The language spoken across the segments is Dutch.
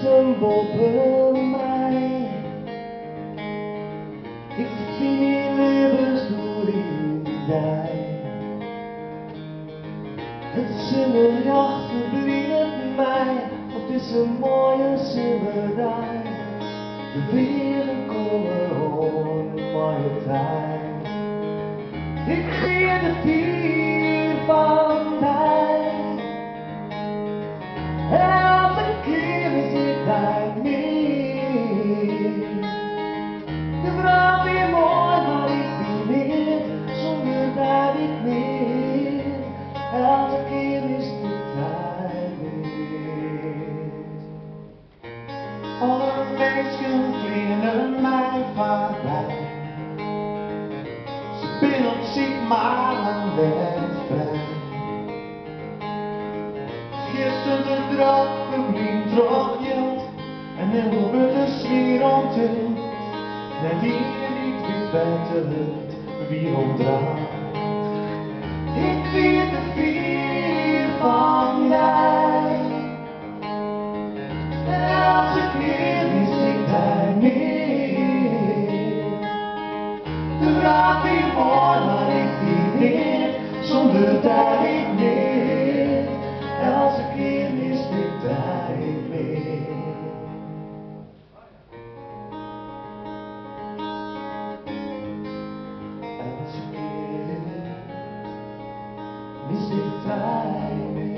buiten boven mij. Ik zie levensdoel in jij. Het zomerjacht verblindt mij op deze mooie zomerdag. De wereld komen op mooie tijd. Ik zie de vier van mij. En als een keer zit daar niet. De vrouw weer mooi, maar ik ben niet zonder dat ik niet. Elke keer is de tijd niet. Alle mensen vliegen mij voorbij. Ze ben op zich maar een weg vrij. Gisteren de drap verblind drooghield en dan wordt de sfeer onthuld. Net hier niet wie beter wie omdraait. Ik weet de vier van mij. En als ik hier is ik daar niet. De vraag wie mooi, maar ik die niet. Zonder dat ik niet. En als ik hier is ik daar niet meer. Als ik hier mis ik daar niet.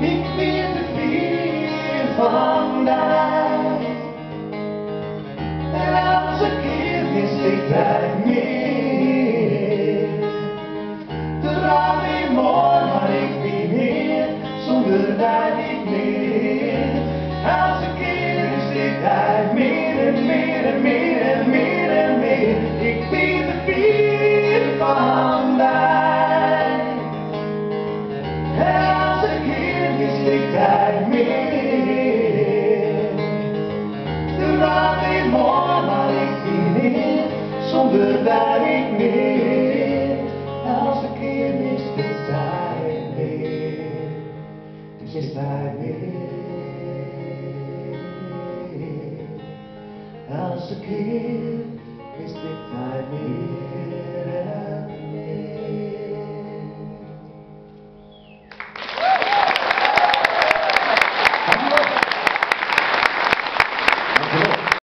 Ik weet de vier van mij. En als een keer mis ik daar niet. De raam is mooi, maar ik ben niet zonder dat ik niet. Als een keer mis ik daar meer en meer en meer en meer en meer. Ik weet de vier van mij. En als een keer mis ik daar meer. De raam is mooi, maar ik ben niet zonder dat ik niet. Als een keer mis ik daar meer. Ik mis daar meer. Als een keer mis ik daar meer.